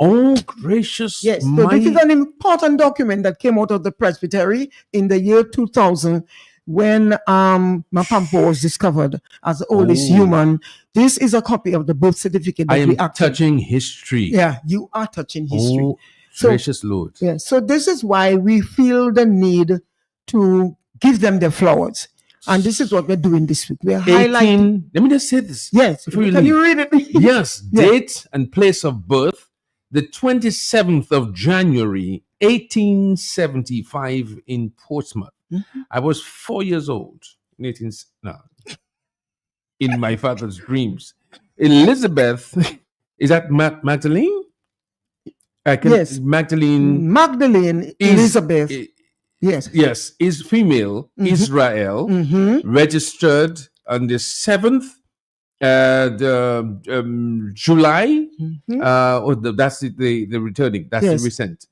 Oh, gracious. Yes. So this is an important document that came out of the presbytery in the year 2000, when Mapampo was discovered as the oldest human. This is a copy of the birth certificate that we are touching history. Yeah, you are touching history. Oh, gracious Lord. Yeah. So this is why we feel the need to give them their flowers. And this is what we're doing this week. We're highlighting. Let me just say this. Yes. Can you read it? Yes. Date and place of birth: the 27th of January, 1875 in Portsmouth. I was 4 years old in my father's dreams. Elizabeth, is that Magdalene? Yes. Magdalene Elizabeth. Yes, is female, Israel, registered on the 7th July. That's the returning. That's the recent.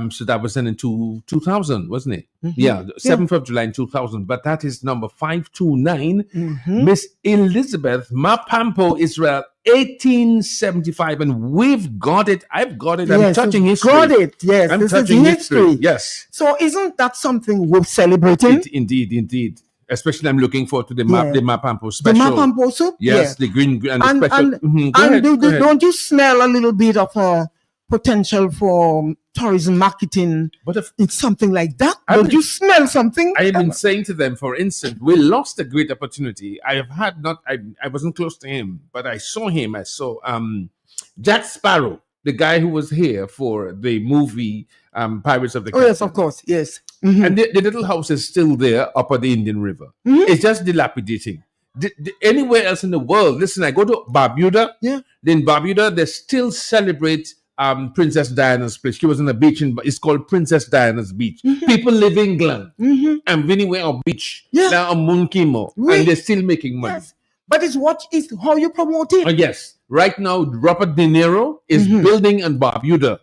So that was in 2000, wasn't it? Yeah, 7th of July in 2000. But that is number 529. Miss Elizabeth Mapampo, Israel, 1875, and we've got it. I've got it. I'm touching history. Got it. Yes, I'm this touching is history. Yes. So isn't that something worth celebrating? Indeed. Especially, I'm looking forward to the Mapampo special. The Mapampo soup. Yes, the green and the special. Don't you smell a little bit of a potential for tourism marketing? But if it's something like that, don't you smell something? I have been saying to them, for instance, we lost a great opportunity. I wasn't close to him, but I saw him. I saw Jack Sparrow, the guy who was here for the movie Pirates of the Caribbean. Oh yes, of course, yes. And the little house is still there up at the Indian River. It's just dilapidating. Anywhere else in the world, listen, I go to Barbuda. Yeah. Then Barbuda, they still celebrate Princess Diana's place. She was on a beach, it's called Princess Diana's Beach. People live in England and Vinnie Beach. Now on Munkimo, and they're still making money. Yes. But it's how you promote it. Oh, yes. Right now, Robert De Niro is building in Barbuda.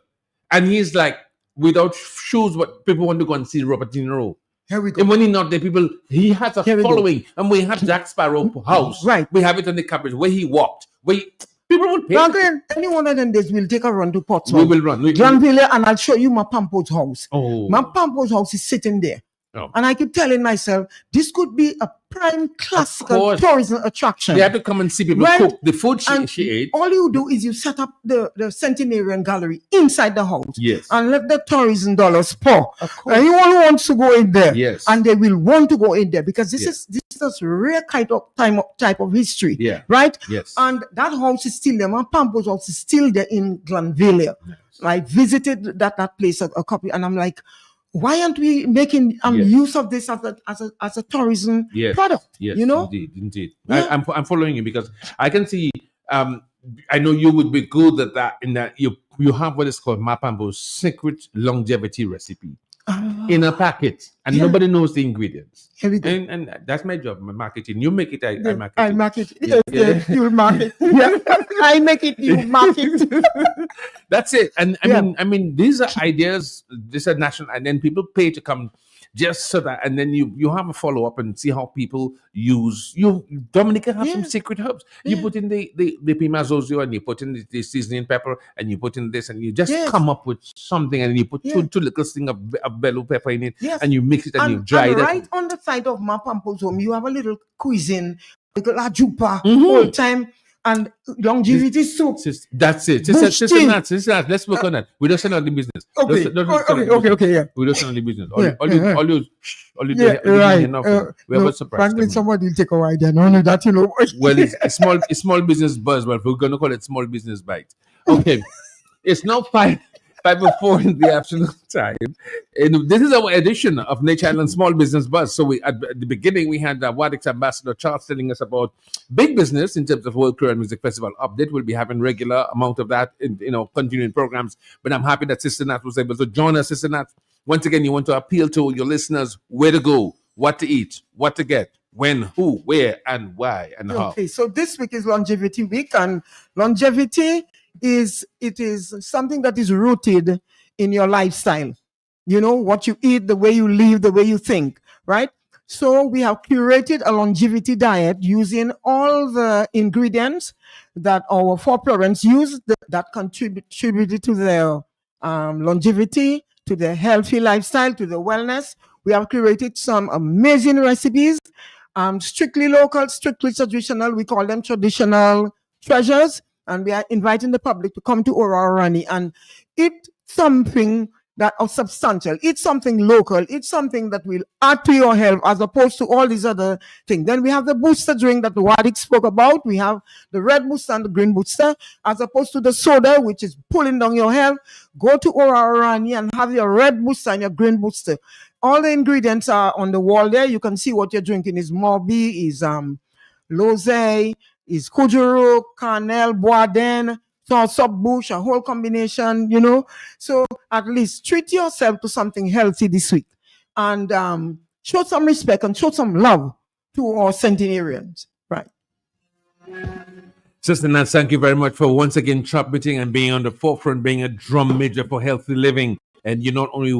And he's like without shoes, but people want to go and see Robert De Niro. Here we go. And when he's not there, he has a Here we go. following. And we have Jack Sparrow house. Right. We have it on the cabbage where he walked. People will pay. Again, any one of them days we'll take a run to Portsmouth. We will run. Granville, and I'll show you my Pampo's house. Oh. My Pampo's house is sitting there. Oh. And I keep telling myself, this could be a prime classical tourism attraction. They have to come and see people cook the food she ate. All you do is you set up the Centenarian Gallery inside the house. Yes. And let the tourism dollars pour. Of course. Anyone who wants to go in there. Yes. And they will want to go in there because this is a rare kind of type of history. Yeah. Right? Yes. And that house is still there. My Pampo's house is still there in Glanville. Yes. I visited that place a couple, and I'm like, why aren't we making use of this as a tourism product? Yes, you know, indeed. Yeah. I'm following you because I can see. I know you would be good at that. In that you have what is called Mapambo's secret longevity recipe in a packet, and nobody knows the ingredients. And that's my job, my marketing. You make it, I market it. I market it. Yes, you market. Yeah. I make it, you market. That's it. And I mean, these are ideas. These are national, and then people pay to come just so that, and then you have a follow up and see how people use. Dominica have some secret herbs. You put in the pimazozio, and you put in the seasoning pepper, and you put in this, and you just come up with something, and you put two little things of bell pepper in it, and you mix it, and you dry it. Right on the side of Mapampo's home, you have a little cuisine, like a jupa, all time. And longevity soup. That's it. Sister Nat, let's work on that. We don't send out the business. Okay. Yeah. We don't send out the business. All you do right. We have a surprise. Frankly, somebody will take a ride and only that, you know. Well, it's a small business buzz, but we're going to call it small business bite. Okay. It's now 5:04 in the afternoon time. And this is our edition of Nature Island Small Business Buzz. So at the beginning, we had Wadix Ambassador Charles telling us about big business in terms of World Korean Music Festival update. We'll be having regular amount of that in continuing programs. But I'm happy that Sister Nat was able to join us. Sister Nat, once again, you want to appeal to your listeners where to go, what to eat, what to get, when, who, where, and why, and how. Okay, so this week is Longevity Week, and longevity is something that is rooted in your lifestyle. You know, what you eat, the way you live, the way you think, right? So we have curated a longevity diet using all the ingredients that our foreparents used that contributed to their longevity, to their healthy lifestyle, to the wellness. We have curated some amazing recipes, strictly local, strictly traditional. We call them traditional treasures. And we are inviting the public to come to Orarani and eat something that are substantial. Eat something local. Eat something that will add to your health as opposed to all these other things. Then we have the booster drink that Wadik spoke about. We have the red booster and the green booster as opposed to the soda, which is pulling down your health. Go to Orarani and have your red booster and your green booster. All the ingredients are on the wall there. You can see what you're drinking is Morbi, is Lozay, is Kujuru, Carnel, Boaden, Bush, a whole combination, you know. So at least treat yourself to something healthy this week and show some respect and show some love to our centenarians. Right. Sister Nat, thank you very much for once again transmitting and being on the forefront, being a drum major for healthy living. And you not only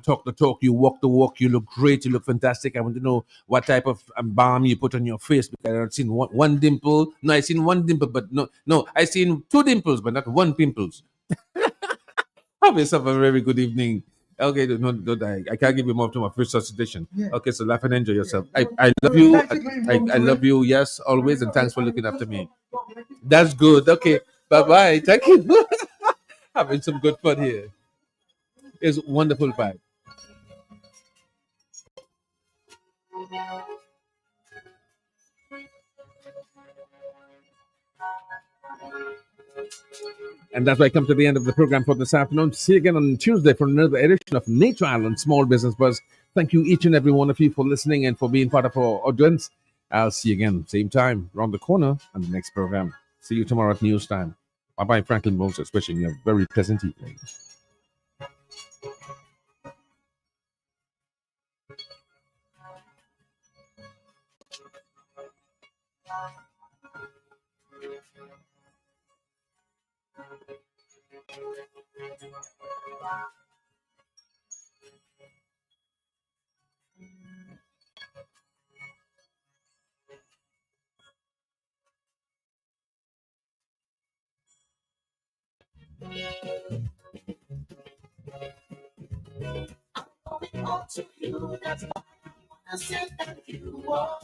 talk the talk, you walk the walk. You look great. You look fantastic. I want to know what type of balm you put on your face because I've seen one dimple. No, I've seen one dimple, but no, I've seen two dimples, but not one pimples. Have yourself a very good evening. Okay, no, I can't give you more to my first recitation. Yeah. Okay, so laugh and enjoy yourself. I love you. I love you. Yes, always, and thanks for looking after me. That's good. Okay, bye. Thank you. Having some good fun here. Is wonderful vibe. And that's why I come to the end of the program for this afternoon. See you again on Tuesday for another edition of Nature Island Small Business Buzz. Thank you, each and every one of you, for listening and for being part of our audience. I'll see you again, same time, around the corner on the next program. See you tomorrow at news time. Bye-bye, Franklin Moses, wishing you a very pleasant evening. I'm going on to you. That's why I wanna say thank you. Oh.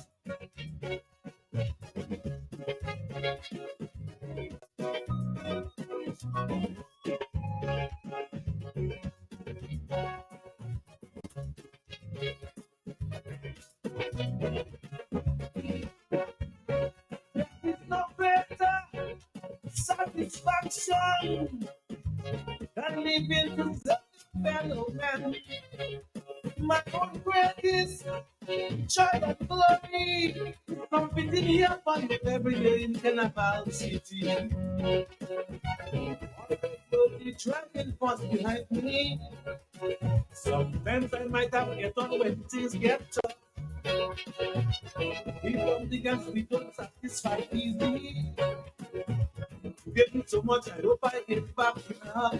It's no better satisfaction than living to serve fellow man. My own greatest joy and glory. Competing here for you every day in Carnival City. Slowly dragging force behind me. Sometimes I might have get on when things get tough. We don't begin, we don't satisfy easy. You gave me so much, I hope I get back now.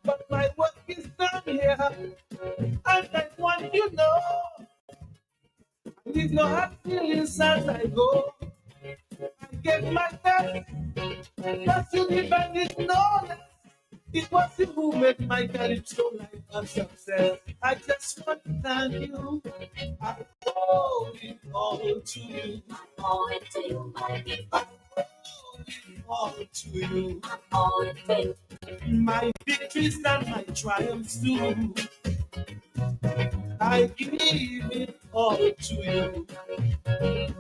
But my work is done here, and I want you to know. With no hard feelings as I go, I gave my best, but you depended no less. It was you who made my calypso life a success. I just want to thank you. I owe it all to you. I owe it to you, my gift. I owe it all to you. I owe it to you. My victories and my triumphs too. I give it all to you.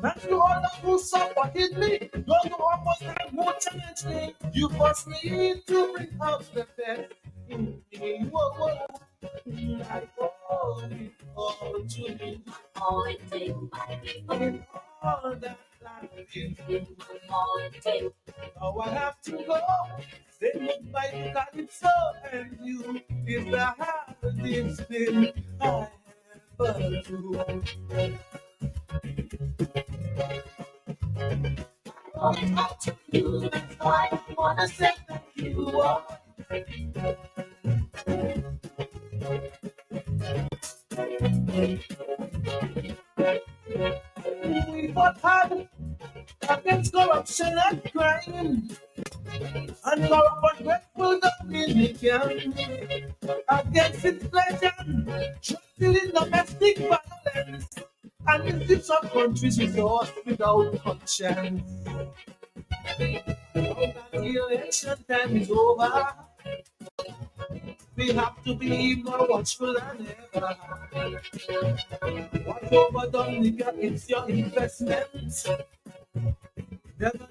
Thank you all who supported me. Those who almost had more challenge me. You forced me to bring out the best in me. Whoa, whoa. I owe it all to you. I owe it to you, my people. In all that I give you. I owe it to you. Now I have to go. Say goodbye to Calypso and you. Is the hardest thing I ever do. I owe it all to you. That's why I wanna say thank you. Oh. We fought hard against corruption and crime, and our ungrateful Dominican against inflation, trusting domestic violence, and in these some countries resource without conscience. Now that the election time is over, we have to be more watchful than ever. Watch over Dominica, it's your investment. Never